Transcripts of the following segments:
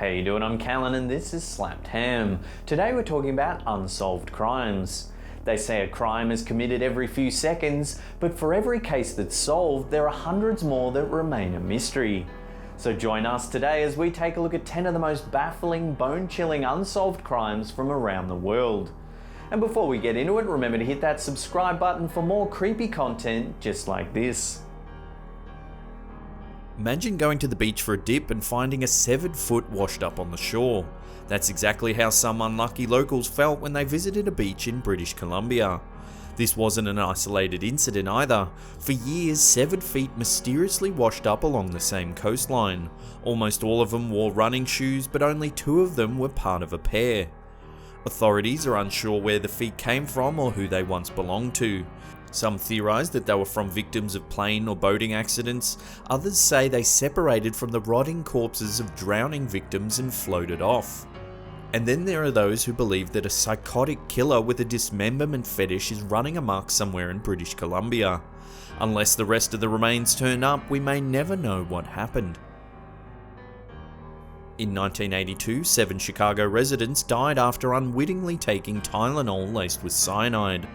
How you doing? I'm Callan and this is Slapped Ham. Today we're talking about unsolved crimes. They say a crime is committed every few seconds, but for every case that's solved, there are hundreds more that remain a mystery. So join us today as we take a look at 10 of the most baffling, bone-chilling, unsolved crimes from around the world. And before we get into it, remember to hit that subscribe button for more creepy content just like this. Imagine going to the beach for a dip and finding a severed foot washed up on the shore. That's exactly how some unlucky locals felt when they visited a beach in British Columbia. This wasn't an isolated incident either. For years, severed feet mysteriously washed up along the same coastline. Almost all of them wore running shoes, but only 2 of them were part of a pair. Authorities are unsure where the feet came from or who they once belonged to. Some theorise that they were from victims of plane or boating accidents, others say they separated from the rotting corpses of drowning victims and floated off. And then there are those who believe that a psychotic killer with a dismemberment fetish is running amok somewhere in British Columbia. Unless the rest of the remains turn up, we may never know what happened. In 1982, 7 Chicago residents died after unwittingly taking Tylenol laced with cyanide.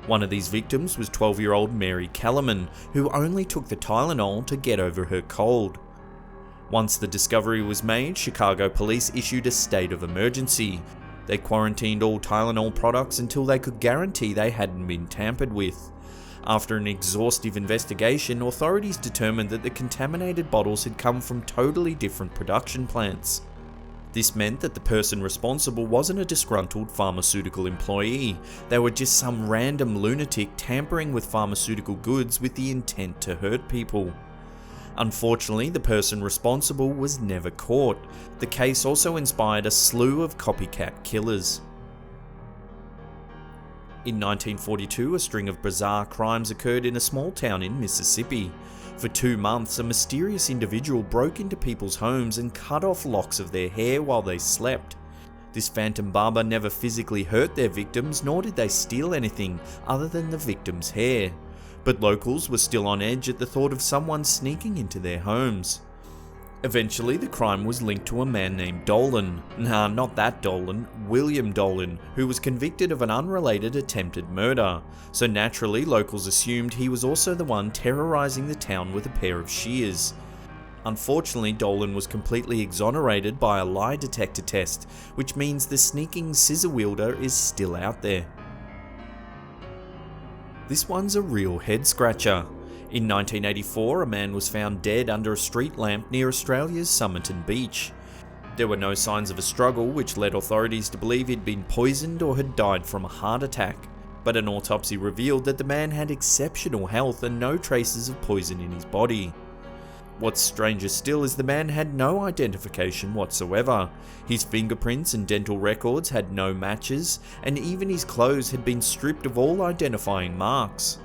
One of these victims was 12-year-old Mary Kellerman, who only took the Tylenol to get over her cold. Once the discovery was made, Chicago police issued a state of emergency. They quarantined all Tylenol products until they could guarantee they hadn't been tampered with. After an exhaustive investigation, authorities determined that the contaminated bottles had come from totally different production plants. This meant that the person responsible wasn't a disgruntled pharmaceutical employee. They were just some random lunatic tampering with pharmaceutical goods with the intent to hurt people. Unfortunately, the person responsible was never caught. The case also inspired a slew of copycat killers. In 1942, a string of bizarre crimes occurred in a small town in Mississippi. For 2 months, a mysterious individual broke into people's homes and cut off locks of their hair while they slept. This Phantom Barber never physically hurt their victims, nor did they steal anything other than the victim's hair. But locals were still on edge at the thought of someone sneaking into their homes. Eventually, the crime was linked to a man named Dolan. Nah, not that Dolan, William Dolan, who was convicted of an unrelated attempted murder. So naturally, locals assumed he was also the one terrorizing the town with a pair of shears. Unfortunately, Dolan was completely exonerated by a lie detector test, which means the sneaking scissor wielder is still out there. This one's a real head scratcher. In 1984, a man was found dead under a street lamp near Australia's Somerton Beach. There were no signs of a struggle, which led authorities to believe he'd been poisoned or had died from a heart attack. But an autopsy revealed that the man had exceptional health and no traces of poison in his body. What's stranger still is the man had no identification whatsoever. His fingerprints and dental records had no matches, and even his clothes had been stripped of all identifying marks.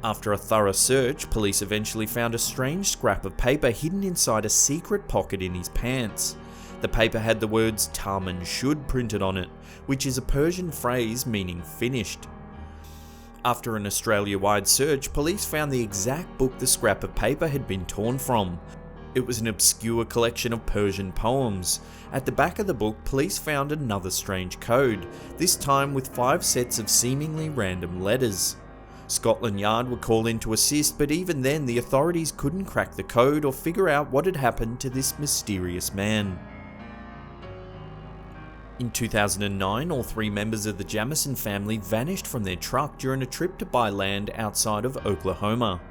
After a thorough search, police eventually found a strange scrap of paper hidden inside a secret pocket in his pants. The paper had the words Taman Shud printed on it, which is a Persian phrase meaning finished. After an Australia-wide search, police found the exact book the scrap of paper had been torn from. It was an obscure collection of Persian poems. At the back of the book, police found another strange code, this time with 5 sets of seemingly random letters. Scotland Yard were called in to assist, but even then the authorities couldn't crack the code or figure out what had happened to this mysterious man. In 2009, all 3 members of the Jamison family vanished from their truck during a trip to buy land outside of Oklahoma.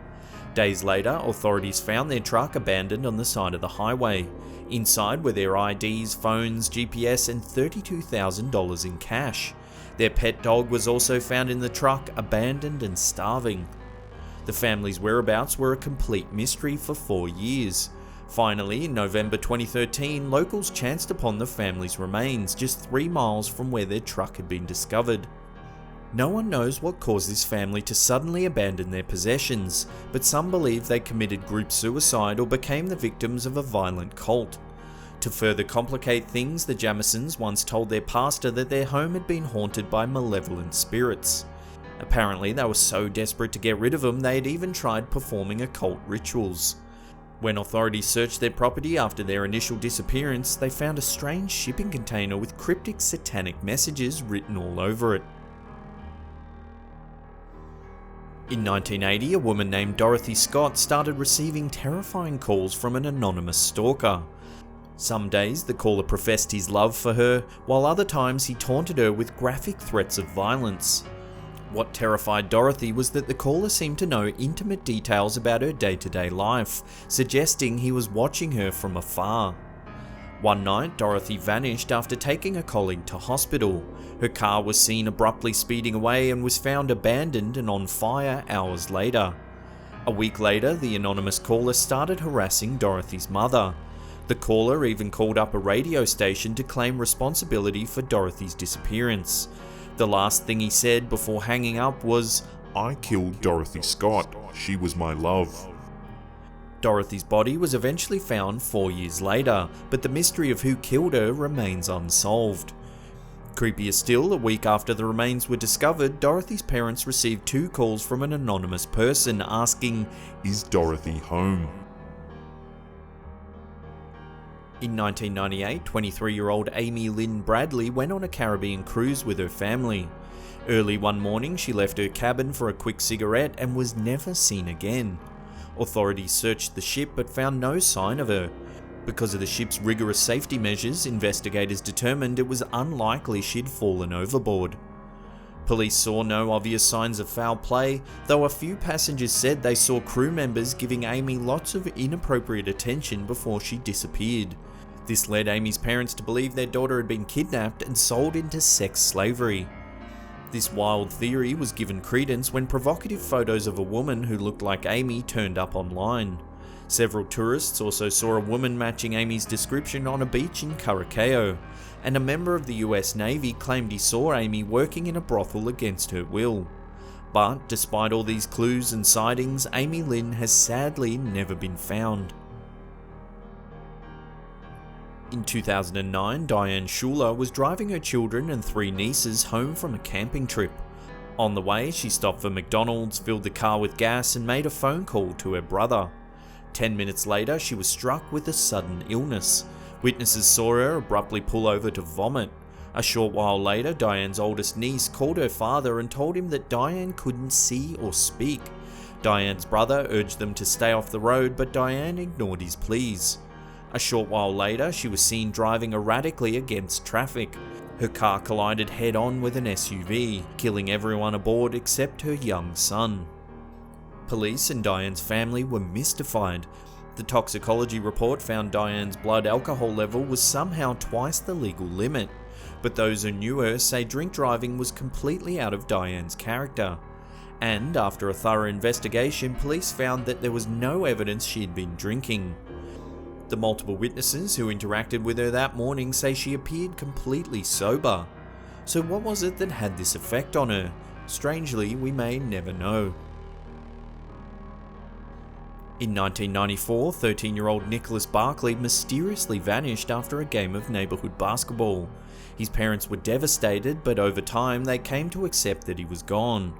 Days later, authorities found their truck abandoned on the side of the highway. Inside were their IDs, phones, GPS, and $32,000 in cash. Their pet dog was also found in the truck, abandoned and starving. The family's whereabouts were a complete mystery for 4 years. Finally, in November 2013, locals chanced upon the family's remains just 3 miles from where their truck had been discovered. No one knows what caused this family to suddenly abandon their possessions, but some believe they committed group suicide or became the victims of a violent cult. To further complicate things, the Jamisons once told their pastor that their home had been haunted by malevolent spirits. Apparently, they were so desperate to get rid of them, they had even tried performing occult rituals. When authorities searched their property after their initial disappearance, they found a strange shipping container with cryptic satanic messages written all over it. In 1980, a woman named Dorothy Scott started receiving terrifying calls from an anonymous stalker. Some days the caller professed his love for her, while other times he taunted her with graphic threats of violence. What terrified Dorothy was that the caller seemed to know intimate details about her day-to-day life, suggesting he was watching her from afar. One night, Dorothy vanished after taking a colleague to hospital. Her car was seen abruptly speeding away and was found abandoned and on fire hours later. A week later, the anonymous caller started harassing Dorothy's mother. The caller even called up a radio station to claim responsibility for Dorothy's disappearance. The last thing he said before hanging up was, "I killed Dorothy Scott. She was my love." Dorothy's body was eventually found 4 years later, but the mystery of who killed her remains unsolved. Creepier still, a week after the remains were discovered, Dorothy's parents received 2 calls from an anonymous person asking, "Is Dorothy home?" In 1998, 23-year-old Amy Lynn Bradley went on a Caribbean cruise with her family. Early one morning, she left her cabin for a quick cigarette and was never seen again. Authorities searched the ship but found no sign of her. Because of the ship's rigorous safety measures, investigators determined it was unlikely she'd fallen overboard. Police saw no obvious signs of foul play, though a few passengers said they saw crew members giving Amy lots of inappropriate attention before she disappeared. This led Amy's parents to believe their daughter had been kidnapped and sold into sex slavery. This wild theory was given credence when provocative photos of a woman who looked like Amy turned up online. Several tourists also saw a woman matching Amy's description on a beach in Curacao, and a member of the US Navy claimed he saw Amy working in a brothel against her will. But despite all these clues and sightings, Amy Lynn has sadly never been found. In 2009, Diane Schuler was driving her children and 3 nieces home from a camping trip. On the way, she stopped for McDonald's, filled the car with gas, and made a phone call to her brother. 10 minutes later, she was struck with a sudden illness. Witnesses saw her abruptly pull over to vomit. A short while later, Diane's oldest niece called her father and told him that Diane couldn't see or speak. Diane's brother urged them to stay off the road, but Diane ignored his pleas. A short while later, she was seen driving erratically against traffic. Her car collided head-on with an SUV, killing everyone aboard except her young son. Police and Diane's family were mystified. The toxicology report found Diane's blood alcohol level was somehow twice the legal limit, but those who knew her say drink driving was completely out of Diane's character. And after a thorough investigation, police found that there was no evidence she had been drinking. The multiple witnesses who interacted with her that morning say she appeared completely sober. So what was it that had this effect on her? Strangely, we may never know. In 1994, 13-year-old Nicholas Barkley mysteriously vanished after a game of neighbourhood basketball. His parents were devastated, but over time they came to accept that he was gone.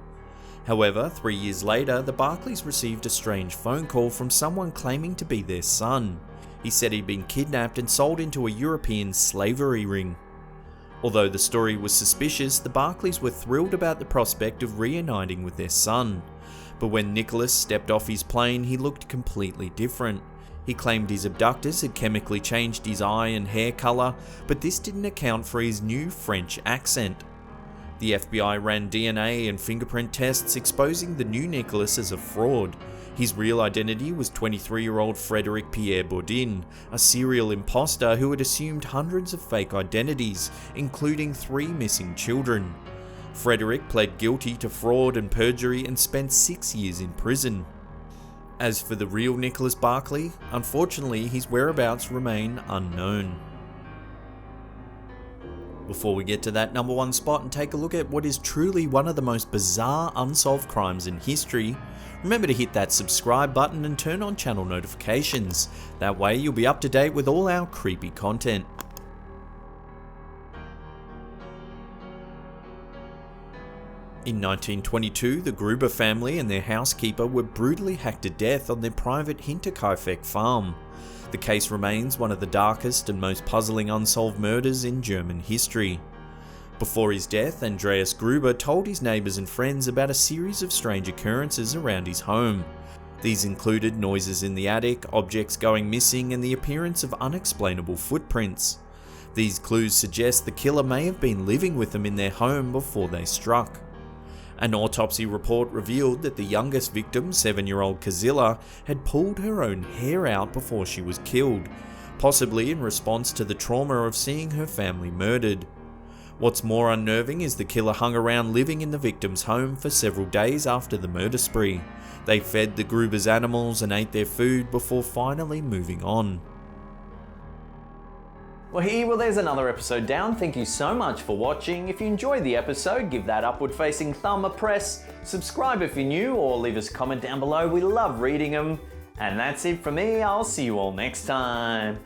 However, 3 years later, the Barkleys received a strange phone call from someone claiming to be their son. He said he'd been kidnapped and sold into a European slavery ring. Although the story was suspicious, the Barkleys were thrilled about the prospect of reuniting with their son. But when Nicholas stepped off his plane, he looked completely different. He claimed his abductors had chemically changed his eye and hair colour, but this didn't account for his new French accent. The FBI ran DNA and fingerprint tests exposing the new Nicholas as a fraud. His real identity was 23-year-old Frederic Pierre Bourdin, a serial imposter who had assumed hundreds of fake identities, including 3 missing children. Frederic pled guilty to fraud and perjury and spent 6 years in prison. As for the real Nicholas Barkley, unfortunately his whereabouts remain unknown. Before we get to that number 1 spot and take a look at what is truly one of the most bizarre unsolved crimes in history, remember to hit that subscribe button and turn on channel notifications. That way you'll be up to date with all our creepy content. In 1922, the Gruber family and their housekeeper were brutally hacked to death on their private Hinterkaifeck farm. The case remains one of the darkest and most puzzling unsolved murders in German history. Before his death, Andreas Gruber told his neighbours and friends about a series of strange occurrences around his home. These included noises in the attic, objects going missing, and the appearance of unexplainable footprints. These clues suggest the killer may have been living with them in their home before they struck. An autopsy report revealed that the youngest victim, 7-year-old Kazilla, had pulled her own hair out before she was killed, possibly in response to the trauma of seeing her family murdered. What's more unnerving is the killer hung around living in the victim's home for several days after the murder spree. They fed the Gruber's animals and ate their food before finally moving on. Well, there's another episode down. Thank you so much for watching. If you enjoyed the episode, give that upward facing thumb a press, subscribe if you're new, or leave us a comment down below. We love reading them. And that's it from me. I'll see you all next time.